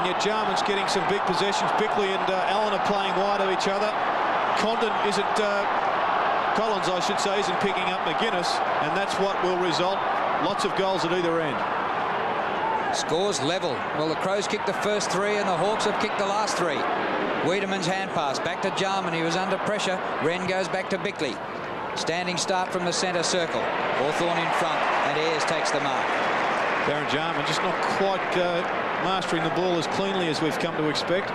and yet Jarman's getting some big possessions. Bickley and Allen are playing wide of each other. Condon isn't, Collins, I should say, isn't picking up McGuinness, and that's what will result. Lots of goals at either end. Scores level. Well, the Crows kicked the first 3 and the Hawks have kicked the last 3. Wiedemann's hand pass back to Jarman. He was under pressure. Wren goes back to Bickley. Standing start from the centre circle. Hawthorn in front, and Ayres takes the mark. Darren Jarman just not quite mastering the ball as cleanly as we've come to expect.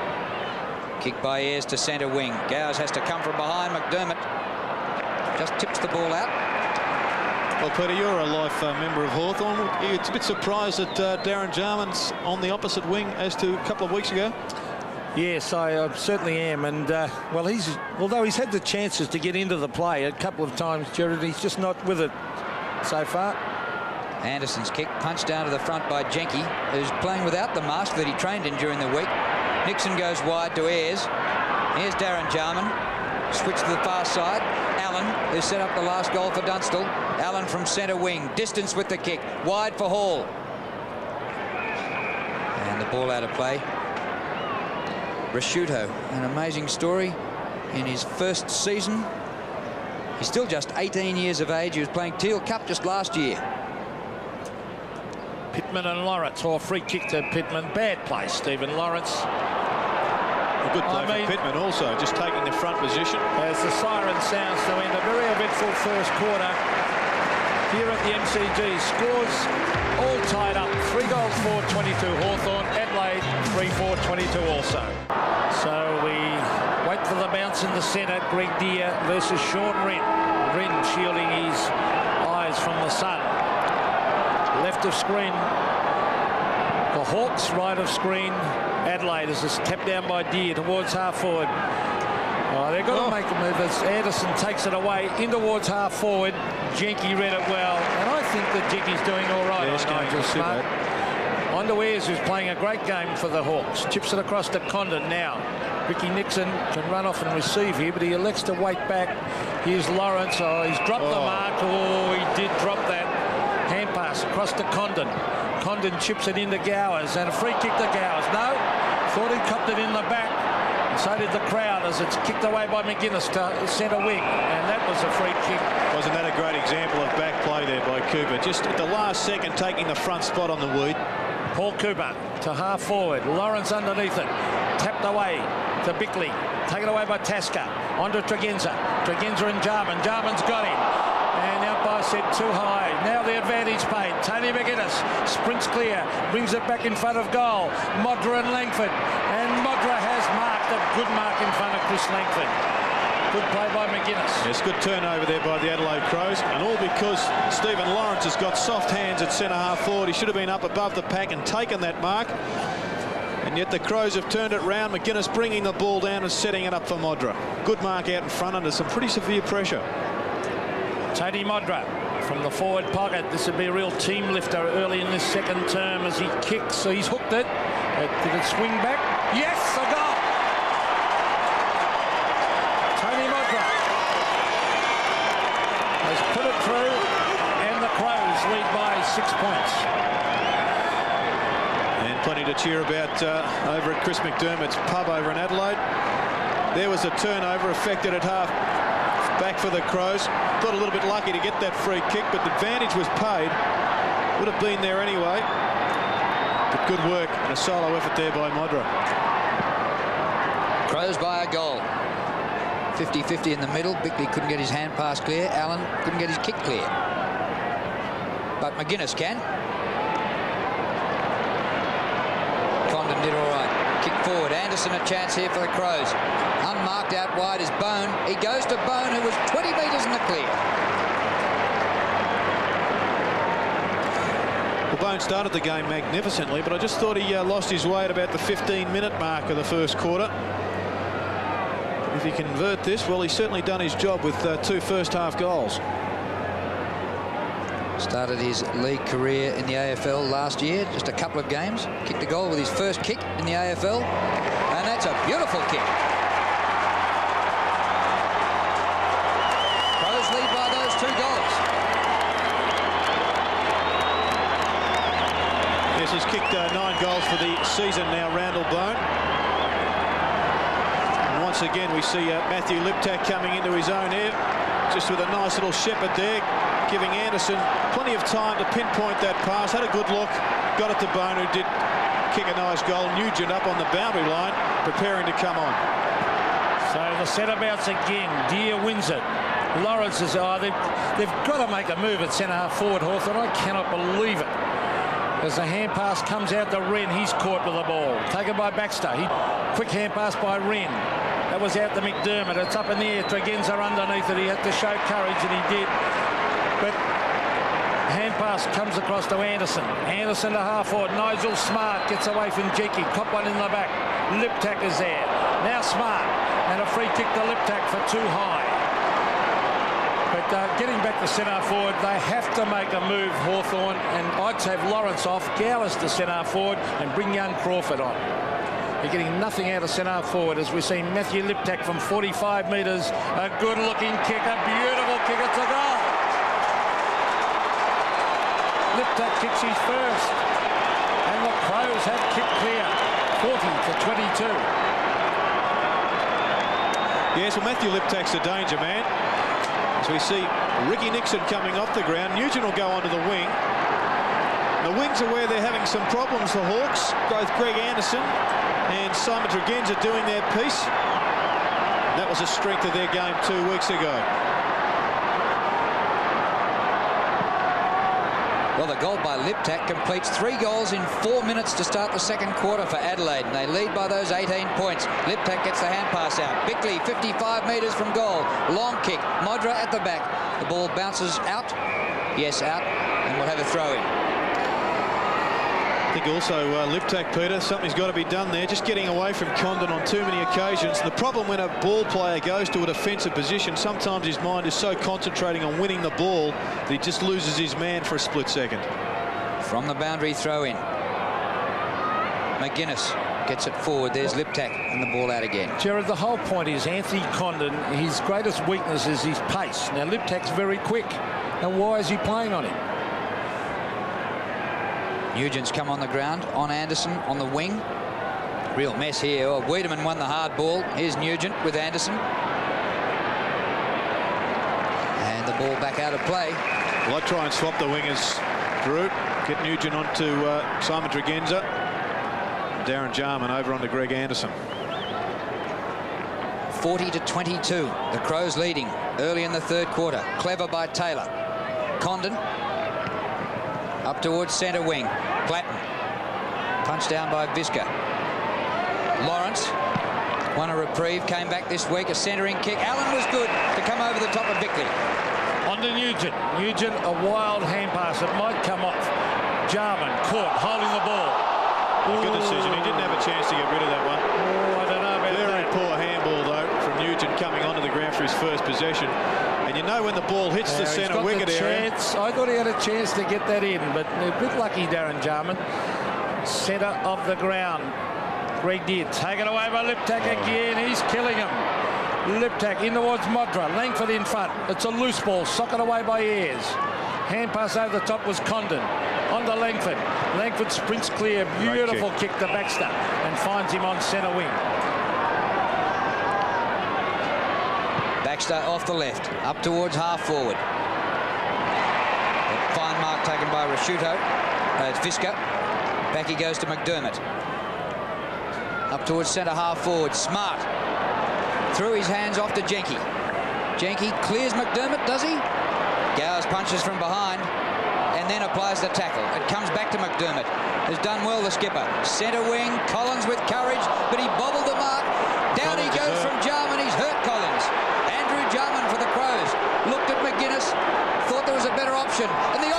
Kick by Ayres to centre wing. Gowers has to come from behind. McDermott just tips the ball out. Well, Peter, you're a life member of Hawthorn. It's a bit surprised that Darren Jarman's on the opposite wing as to a couple of weeks ago. Yes, I certainly am. And, well, although he's had the chances to get into the play a couple of times, Jared, he's just not with it so far. Anderson's kick punched down to the front by Jenke, who's playing without the mask that he trained in during the week. Nixon goes wide to Ayres. Here's Darren Jarman. Switch to the far side. Allen, who set up the last goal for Dunstall. Allen from centre wing. Distance with the kick. Wide for Hall. And the ball out of play. Rasciuto, an amazing story in his first season. He's still just 18 years of age. He was playing Teal Cup just last year. Pittman and Lawrence, or free kick to Pittman. Bad play, Stephen Lawrence. A good play for Pittman also, just taking the front position. As the siren sounds to end a very eventful first quarter here at the MCG. Scores all tied up. 3 goals for 22 Hawthorn. Adelaide 3-4-22 also. So we wait for the bounce in the centre. Greg Deere versus Sean Wren. Wren shielding his eyes from the sun. Left of screen, the Hawks. Right of screen, Adelaide, as it's tapped down by Deere towards half forward. Oh, they've got to make a move as Anderson takes it away in towards half forward. Jenke read it well, and I think that Jenke's doing all right. On to Ayres, who's playing a great game for the Hawks. Chips it across to Condon now. Ricky Nixon can run off and receive here, but he elects to wait back. Here's Lawrence. Oh, he's dropped the mark. Oh, he did drop that. Hand pass across to Condon. Condon chips it into Gowers, and a free kick to Gowers. No, thought he copped it in the back. And so did the crowd as it's kicked away by McGuinness to centre wing, and that was a free kick. Wasn't that a great example of back play there by Cooper? Just at the last second taking the front spot on the weed. Paul Cooper to half forward. Lawrence underneath it. Tapped away to Bickley. Taken away by Tasker. On to Tregenza. Tregenza and Jarman. Jarman's got him. And the umpire said too high. Now the advantage paid. Tony McGuinness sprints clear. Brings it back in front of goal. Modra and Langford. And Modra has marked a good mark in front of Chris Langford. Good play by McGuinness. Yes, good turnover there by the Adelaide Crows. And all because Stephen Lawrence has got soft hands at centre half forward. He should have been up above the pack and taken that mark. And yet the Crows have turned it round. McGuinness bringing the ball down and setting it up for Modra. Good mark out in front under some pretty severe pressure. Tony Modra from the forward pocket. This would be a real team lifter early in this second term as he kicks. So he's hooked it. Did it swing back? Yes, a goal! Tony Modra has put it through, and the Crows lead by 6 points. And plenty to cheer about over at Chris McDermott's pub over in Adelaide. There was a turnover affected at half back for the Crows. Got a little bit lucky to get that free kick, but the advantage was paid. Would have been there anyway. But good work and a solo effort there by Modra. Crows by a goal. 50-50 in the middle. Bickley couldn't get his hand pass clear. Allen couldn't get his kick clear. But McGuinness can. Condon did all right. Kick forward. Anderson a chance here for the Crows. Unmarked out wide is Bone. He goes to Bone, who was 20 metres in the clear. Well, Bone started the game magnificently, but I just thought he lost his way at about the 15-minute mark of the first quarter. If he convert this, well, he's certainly done his job with 2 first-half goals. Started his league career in the AFL last year, just a couple of games. Kicked a goal with his first kick in the AFL, and that's a beautiful kick. Crows lead by those 2 goals. Yes, he's kicked 9 goals for the season now, Randall once again we see Matthew Liptak coming into his own here, just with a nice little shepherd there, giving Anderson plenty of time to pinpoint that pass. Had a good look, got it to Bone, who did kick a nice goal. Nugent up on the boundary line, preparing to come on. So the centre-bounce again. Deere wins it. Lawrence is, they've got to make a move at centre-half forward, Hawthorn. I cannot believe it. As the hand pass comes out to Wren, he's caught with the ball. Taken by Baxter. Quick hand pass by Wren. That was out to McDermott. It's up in the air. Tregenza underneath it. He had to show courage, and he did. But hand pass comes across to Anderson. Anderson to half forward. Nigel Smart gets away from Jeky. Cop one in the back. Liptak is there. Now Smart. And a free kick to Liptak for too high. But getting back to centre forward, they have to make a move, Hawthorn. And I'd take Lawrence off, Gowers to centre forward, and bring young Crawford on. They're getting nothing out of centre forward as we see Matthew Liptak from 45 metres. A good-looking kick, a beautiful kick. It's a goal. Liptak kicks his first, and the Crows have kicked clear, 40-22. Yes, well, Matthew Liptak's a danger man. As we see Ricky Nixon coming off the ground, Nugent will go onto the wing. The wings are where they're having some problems, the Hawks. Both Greg Anderson and Simon Tregenza are doing their piece. That was a strength of their game 2 weeks ago. Well, the goal by Liptak completes 3 goals in 4 minutes to start the second quarter for Adelaide, and they lead by those 18 points. Liptak gets the hand pass out. Bickley, 55 metres from goal. Long kick. Modra at the back. The ball bounces out. Yes, out. And we'll have a throw-in. I think also Liptak, Peter, something's got to be done there. Just getting away from Condon on too many occasions. The problem when a ball player goes to a defensive position, sometimes his mind is so concentrating on winning the ball that he just loses his man for a split second. From the boundary throw-in. McGuinness gets it forward. There's Liptak and the ball out again. Jared, the whole point is Anthony Condon, his greatest weakness is his pace. Now, Liptak's very quick. Now, why is he playing on him? Nugent's come on the ground on Anderson on the wing. Real mess here. Oh, Wiedemann won the hard ball. Here's Nugent with Anderson. And the ball back out of play. Well, I'd try and swap the wingers, Drew. Get Nugent onto Simon Tregenza. Darren Jarman over onto Greg Anderson. 40-22. The Crows leading early in the third quarter. Clever by Taylor. Condon. Up towards centre wing. Platten. Punched down by Visca. Lawrence won a reprieve, came back this week. A centering kick. Allen was good to come over the top of Bickley. On to Nugent. Nugent, a wild hand pass. It might come off. Jarman caught, holding the ball. Good decision. He didn't have a chance to get rid of that one. Oh, I don't know about Very that. poor handball, though, from Nugent coming onto the ground for his first possession. And you know when the ball hits the centre wicket area. I thought he had a chance to get that in, but a bit lucky, Darren Jarman. Centre of the ground. Greg Deere taken away by Liptak again. He's killing him. Liptak in towards Modra. Langford in front. It's a loose ball. Socket away by Ayres. Hand pass over the top was Condon. On to Langford. Langford sprints clear. Beautiful kick to Baxter and finds him on centre wing. Baxter off the left, up towards half forward. A fine mark taken by Rasciuto. It's Visca. Back he goes to McDermott. Up towards centre half forward. Smart. Through his hands off to Jenke. Jenke clears McDermott, does he? Gowers punches from behind and then applies the tackle. It comes back to McDermott. Has done well, the skipper. Centre wing, Collins with courage, but he bobbled the mark. Down he goes from Jarman. He's hurt Collins. Jarman for the Crows. Looked at McGuinness. Thought there was a better option. And the